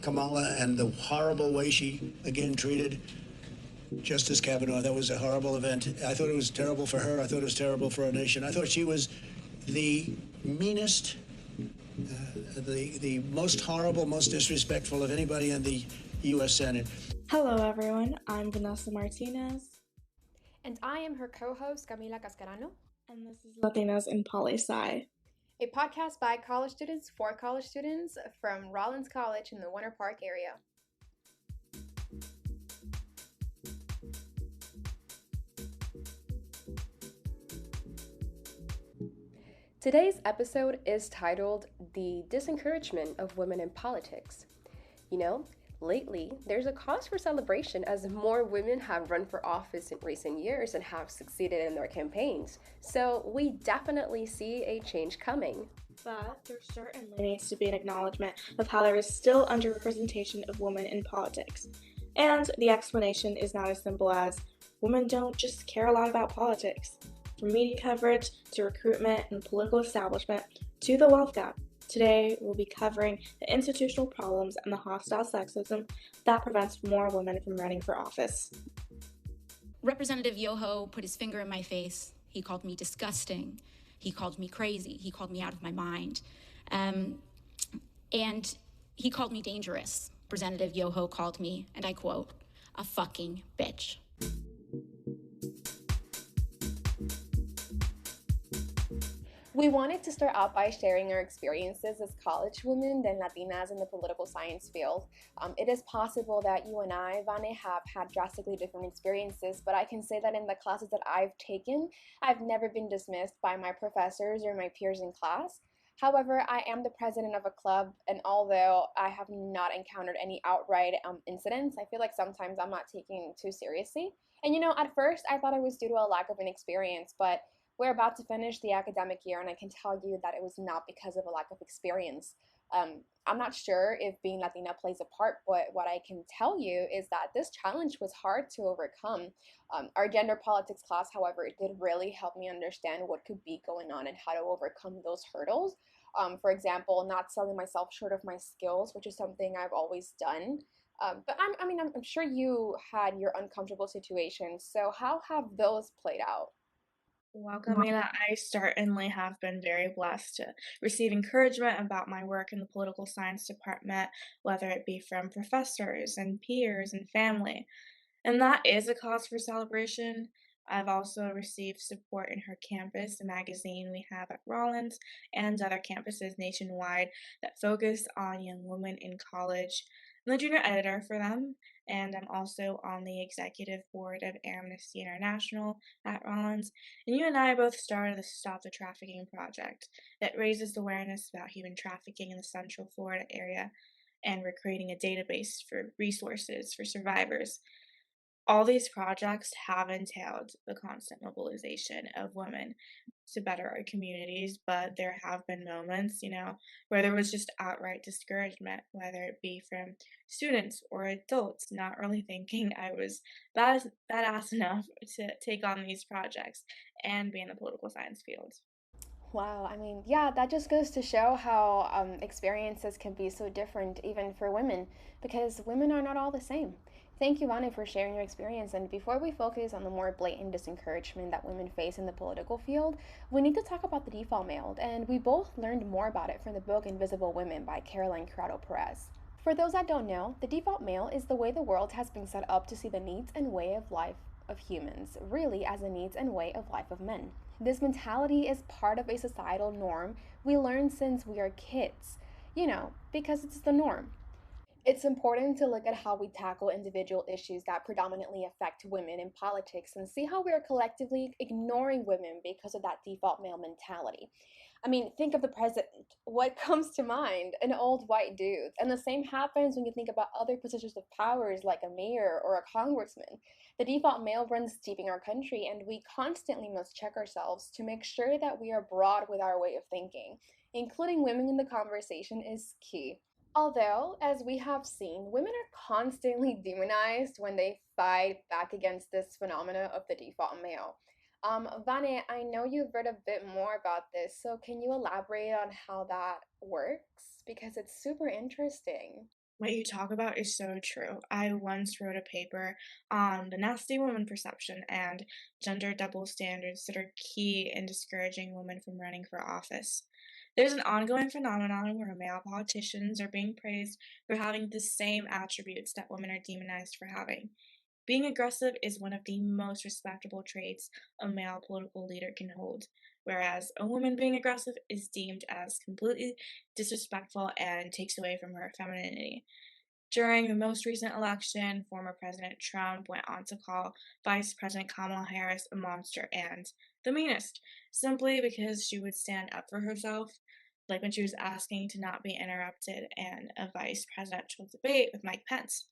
Kamala and the horrible way she again treated Justice Kavanaugh. That was a horrible event. I thought it was terrible for her. I thought it was terrible for our nation. I thought she was the meanest, the most horrible, most disrespectful of anybody in the U.S. Senate. Hello, everyone. I'm Vanessa Martinez. And I am her co-host, Camila Cascarano. And this is Latinas in Poli, a podcast by college students for college students from Rollins College in the Winter Park area. Today's episode is titled The Disencouragement of Women in Politics. You know, lately, there's a cause for celebration as more women have run for office in recent years and have succeeded in their campaigns. So we definitely see a change coming. But there certainly needs to be an acknowledgement of how there is still underrepresentation of women in politics. And the explanation is not as simple as women don't just care a lot about politics. From media coverage to recruitment and political establishment to the wealth gap. Today, we'll be covering the institutional problems and the hostile sexism that prevents more women from running for office. Representative Yoho put his finger in my face. He called me disgusting. He called me crazy. He called me out of my mind. And he called me dangerous. Representative Yoho called me, and I quote, a fucking bitch. We wanted to start out by sharing our experiences as college women and Latinas in the political science field. It is possible that you and I, Vane, have had drastically different experiences, but I can say that in the classes that I've taken, I've never been dismissed by my professors or my peers in class. However, I am the president of a club, and although I have not encountered any outright incidents, I feel like sometimes I'm not taken too seriously. And at first I thought it was due to a lack of an experience, but we're about to finish the academic year, and I can tell you that it was not because of a lack of experience. I'm not sure if being Latina plays a part, but what I can tell you is that this challenge was hard to overcome. Our gender politics class, however, it did really help me understand what could be going on and how to overcome those hurdles. For example, not selling myself short of my skills, which is something I've always done. But I'm sure you had your uncomfortable situations. So how have those played out? Well, Camila, I certainly have been very blessed to receive encouragement about my work in the political science department, whether it be from professors and peers and family. And that is a cause for celebration. I've also received support in her campus, the magazine we have at Rollins, and other campuses nationwide that focus on young women in college. I'm the junior editor for them, and I'm also on the executive board of Amnesty International at Rollins. And you and I both started the Stop the Trafficking project that raises awareness about human trafficking in the Central Florida area, and we're creating a database for resources for survivors. All these projects have entailed the constant mobilization of women to better our communities, but there have been moments, where there was just outright discouragement, whether it be from students or adults not really thinking I was badass enough to take on these projects and be in the political science field. Wow, yeah, that just goes to show how experiences can be so different even for women, because women are not all the same. Thank you, Vane, for sharing your experience. And before we focus on the more blatant disencouragement that women face in the political field, we need to talk about the default male, and we both learned more about it from the book Invisible Women by Caroline Criado Perez. For those that don't know, the default male is the way the world has been set up to see the needs and way of life of humans, really as the needs and way of life of men. This mentality is part of a societal norm we learn since we are kids, because it's the norm. It's important to look at how we tackle individual issues that predominantly affect women in politics and see how we are collectively ignoring women because of that default male mentality. Think of the president. What comes to mind? An old white dude. And the same happens when you think about other positions of powers like a mayor or a congressman. The default male runs deep in our country, and we constantly must check ourselves to make sure that we are broad with our way of thinking. Including women in the conversation is key. Although, as we have seen, women are constantly demonized when they fight back against this phenomena of the default male. Vane, I know you've read a bit more about this, so can you elaborate on how that works? Because it's super interesting. What you talk about is so true. I once wrote a paper on the nasty woman perception and gender double standards that are key in discouraging women from running for office. There's an ongoing phenomenon where male politicians are being praised for having the same attributes that women are demonized for having. Being aggressive is one of the most respectable traits a male political leader can hold, whereas a woman being aggressive is deemed as completely disrespectful and takes away from her femininity. During the most recent election, former President Trump went on to call Vice President Kamala Harris a monster and the meanest, simply because she would stand up for herself, like when she was asking to not be interrupted in a vice presidential debate with Mike Pence.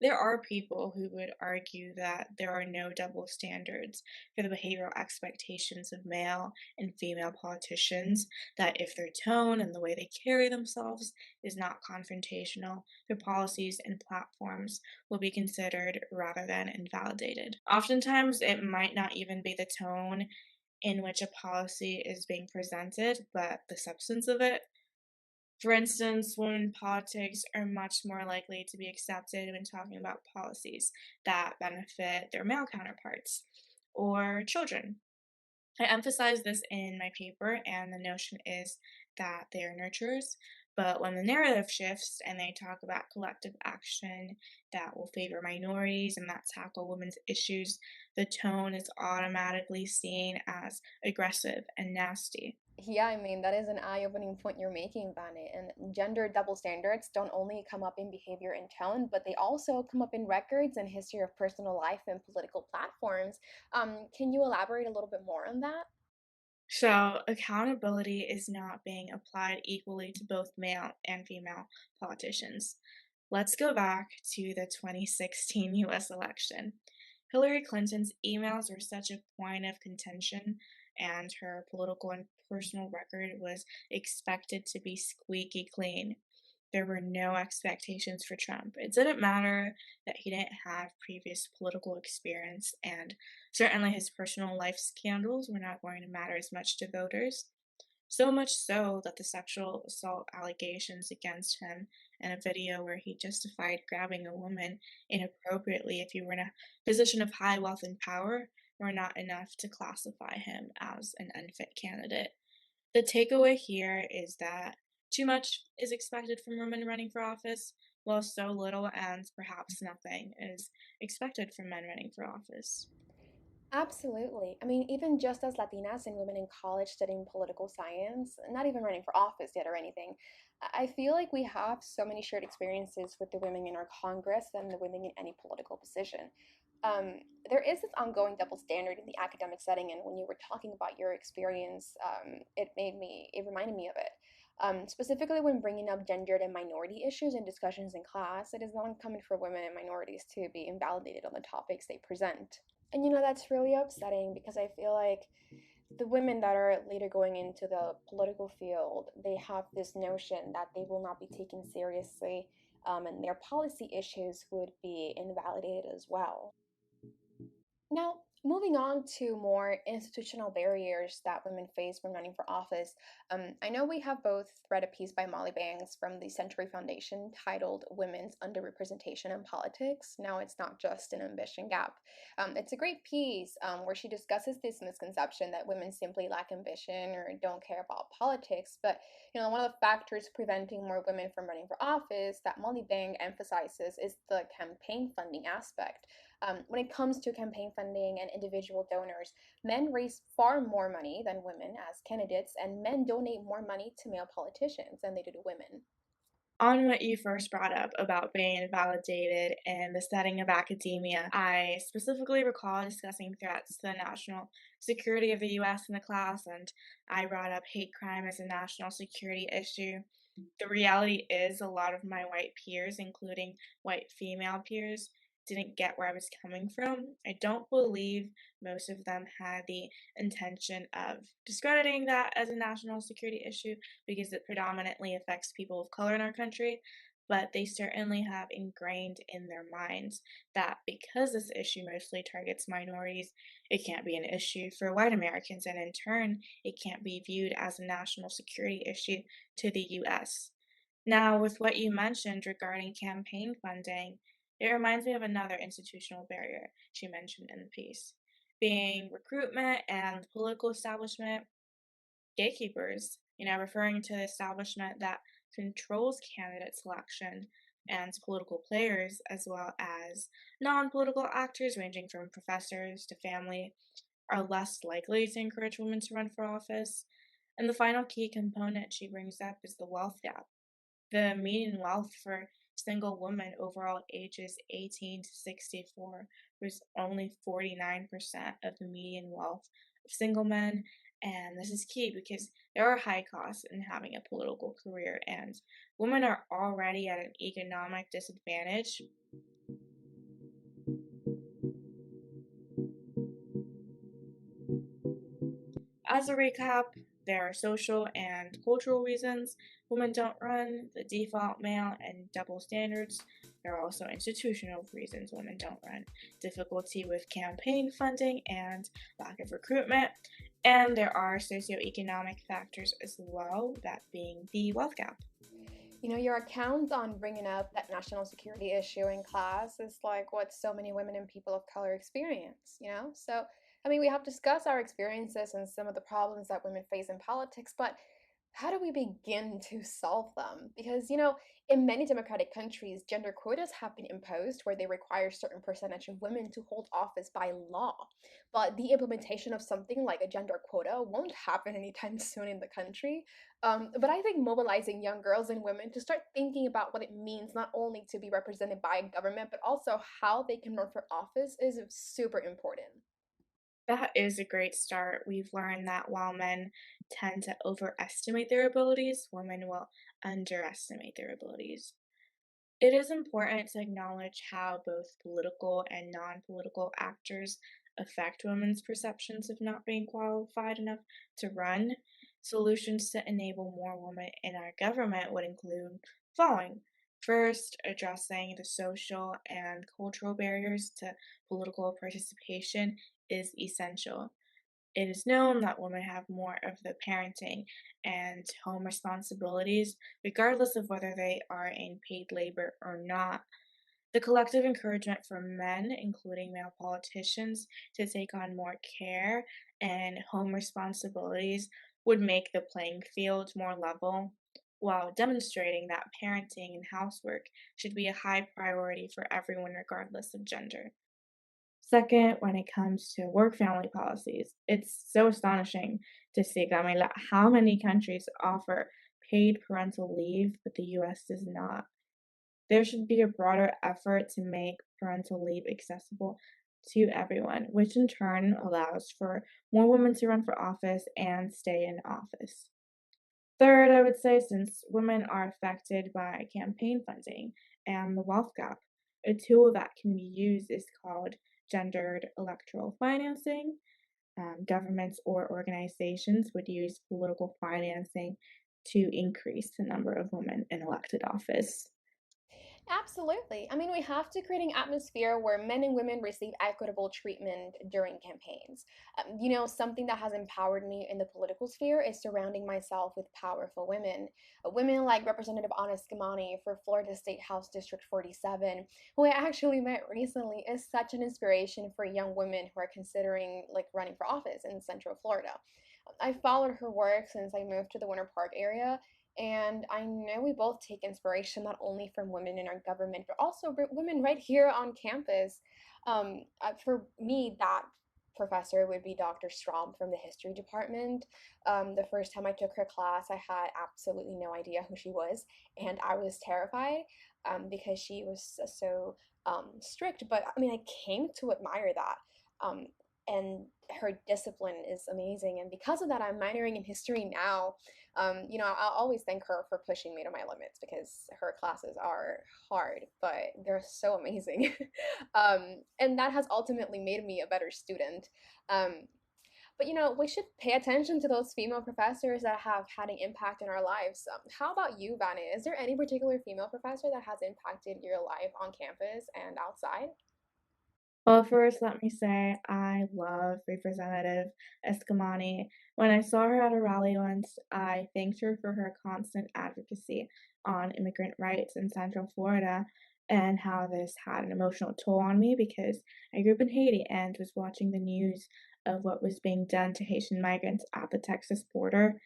There are people who would argue that there are no double standards for the behavioral expectations of male and female politicians, that if their tone and the way they carry themselves is not confrontational, their policies and platforms will be considered rather than invalidated. Oftentimes, it might not even be the tone in which a policy is being presented, but the substance of it. For instance, women in politics are much more likely to be accepted when talking about policies that benefit their male counterparts or children. I emphasize this in my paper, and the notion is that they are nurturers. But when the narrative shifts and they talk about collective action that will favor minorities and that tackle women's issues, the tone is automatically seen as aggressive and nasty. Yeah, I mean, that is an eye-opening point you're making, Vane. And gender double standards don't only come up in behavior and tone, but they also come up in records and history of personal life and political platforms. Can you elaborate a little bit more on that? So, accountability is not being applied equally to both male and female politicians. Let's go back to the 2016 US election. Hillary Clinton's emails were such a point of contention, and her political and personal record was expected to be squeaky clean. There were no expectations for Trump. It didn't matter that he didn't have previous political experience, and certainly his personal life scandals were not going to matter as much to voters. So much so that the sexual assault allegations against him in a video where he justified grabbing a woman inappropriately if you were in a position of high wealth and power were not enough to classify him as an unfit candidate. The takeaway here is that too much is expected from women running for office, while so little and perhaps nothing is expected from men running for office. Absolutely. I mean, even just as Latinas and women in college studying political science, not even running for office yet or anything, I feel like we have so many shared experiences with the women in our Congress and the women in any political position. There is this ongoing double standard in the academic setting, and when you were talking about your experience, it reminded me of it. Specifically, when bringing up gendered and minority issues in discussions in class, it is not uncommon for women and minorities to be invalidated on the topics they present. And that's really upsetting because I feel like the women that are later going into the political field, they have this notion that they will not be taken seriously, and their policy issues would be invalidated as well. Now, moving on to more institutional barriers that women face when running for office, I know we have both read a piece by Molly Banks from the Century Foundation titled Women's Underrepresentation in Politics. Now, it's not just an ambition gap. It's a great piece where she discusses this misconception that women simply lack ambition or don't care about politics. But, one of the factors preventing more women from running for office that Molly Bang emphasizes is the campaign funding aspect. When it comes to campaign funding and individual donors, men raise far more money than women as candidates, and men donate more money to male politicians than they do to women. On what you first brought up about being validated in the setting of academia, I specifically recall discussing threats to the national security of the US in the class, and I brought up hate crime as a national security issue. The reality is, a lot of my white peers, including white female peers, didn't get where I was coming from. I don't believe most of them had the intention of discrediting that as a national security issue because it predominantly affects people of color in our country. But they certainly have ingrained in their minds that because this issue mostly targets minorities, it can't be an issue for white Americans, and in turn, it can't be viewed as a national security issue to the US. Now, with what you mentioned regarding campaign funding, it reminds me of another institutional barrier she mentioned in the piece, being recruitment and the political establishment gatekeepers, referring to the establishment that controls candidate selection and political players, as well as non political actors ranging from professors to family, are less likely to encourage women to run for office. And the final key component she brings up is the wealth gap. The median wealth for single women overall ages 18 to 64 was only 49% of the median wealth of single men. And this is key because there are high costs in having a political career, and women are already at an economic disadvantage. As a recap, there are social and cultural reasons women don't run, the default male and double standards. There are also institutional reasons women don't run, difficulty with campaign funding and lack of recruitment. And there are socioeconomic factors as well, that being the wealth gap. Your account on bringing up that national security issue in class is like what so many women and people of color experience. So, we have discussed our experiences and some of the problems that women face in politics, but how do we begin to solve them? Because in many democratic countries, gender quotas have been imposed where they require a certain percentage of women to hold office by law. But the implementation of something like a gender quota won't happen anytime soon in the country. But I think mobilizing young girls and women to start thinking about what it means not only to be represented by a government, but also how they can run for office is super important. That is a great start. We've learned that while men tend to overestimate their abilities, women will underestimate their abilities. It is important to acknowledge how both political and non political actors affect women's perceptions of not being qualified enough to run. Solutions to enable more women in our government would include following. First, addressing the social and cultural barriers to political participation is essential. It is known that women have more of the parenting and home responsibilities, regardless of whether they are in paid labor or not. The collective encouragement for men, including male politicians, to take on more care and home responsibilities would make the playing field more level, while demonstrating that parenting and housework should be a high priority for everyone, regardless of gender. Second, when it comes to work family policies, it's so astonishing to see, Camila, how many countries offer paid parental leave, but the US does not. There should be a broader effort to make parental leave accessible to everyone, which in turn allows for more women to run for office and stay in office. Third, I would say, since women are affected by campaign funding and the wealth gap, a tool that can be used is called gendered electoral financing. Governments or organizations would use political financing to increase the number of women in elected office. Absolutely. We have to create an atmosphere where men and women receive equitable treatment during campaigns. Something that has empowered me in the political sphere is surrounding myself with powerful women. Women like Representative Anna Scamani for Florida State House District 47, who I actually met recently, is such an inspiration for young women who are considering like running for office in Central Florida. I followed her work since I moved to the Winter Park area, and I know we both take inspiration not only from women in our government, but also women right here on campus. For me, that professor would be Dr. Straub from the history department. The first time I took her class, I had absolutely no idea who she was, and I was terrified because she was so strict. But I came to admire that. Um, and her discipline is amazing. And because of that, I'm minoring in history now. I'll always thank her for pushing me to my limits because her classes are hard, but they're so amazing. And that has ultimately made me a better student. But we should pay attention to those female professors that have had an impact in our lives. How about you, Vanna? Is there any particular female professor that has impacted your life on campus and outside? Well, first, let me say I love Representative Escamani. When I saw her at a rally once, I thanked her for her constant advocacy on immigrant rights in Central Florida and how this had an emotional toll on me because I grew up in Haiti and was watching the news of what was being done to Haitian migrants at the Texas border.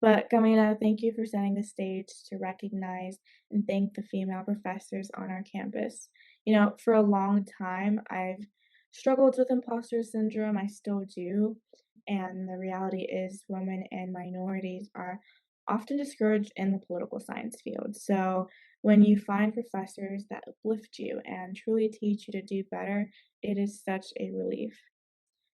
But Camila, thank you for setting the stage to recognize and thank the female professors on our campus. For a long time, I've struggled with imposter syndrome. I still do. And the reality is, women and minorities are often discouraged in the political science field. So when you find professors that uplift you and truly teach you to do better, it is such a relief.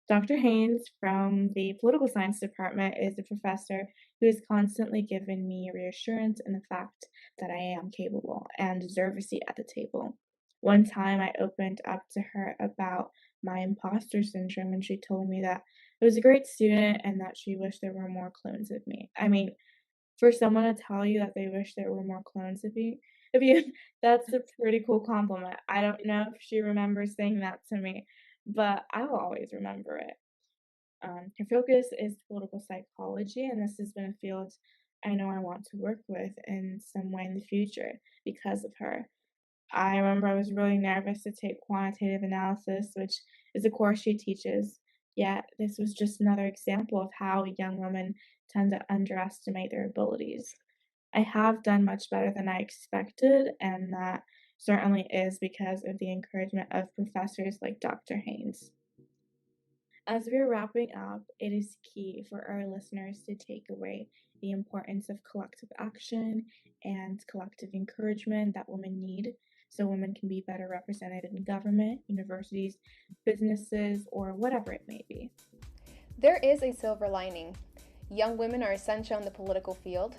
Dr. Haynes from the political science department is a professor who has constantly given me reassurance in the fact that I am capable and deserve a seat at the table. One time I opened up to her about my imposter syndrome, and she told me that I was a great student and that she wished there were more clones of me. I mean, for someone to tell you that they wish there were more clones of you, that's a pretty cool compliment. I don't know if she remembers saying that to me, but I will always remember it. Her focus is political psychology, and this has been a field I know I want to work with in some way in the future because of her. I remember I was really nervous to take quantitative analysis, which is a course she teaches. Yet, this was just another example of how young women tend to underestimate their abilities. I have done much better than I expected, and that certainly is because of the encouragement of professors like Dr. Haynes. As we're wrapping up, it is key for our listeners to take away the importance of collective action and collective encouragement that women need so women can be better represented in government, universities, businesses, or whatever it may be. There is a silver lining. Young women are essential in the political field,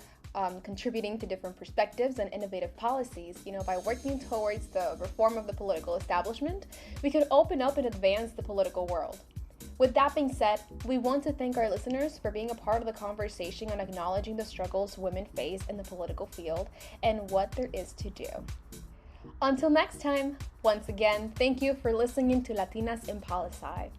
contributing to different perspectives and innovative policies. By working towards the reform of the political establishment, we could open up and advance the political world. With that being said, we want to thank our listeners for being a part of the conversation and acknowledging the struggles women face in the political field and what there is to do. Until next time, once again, thank you for listening to Latinas in Poli Sci.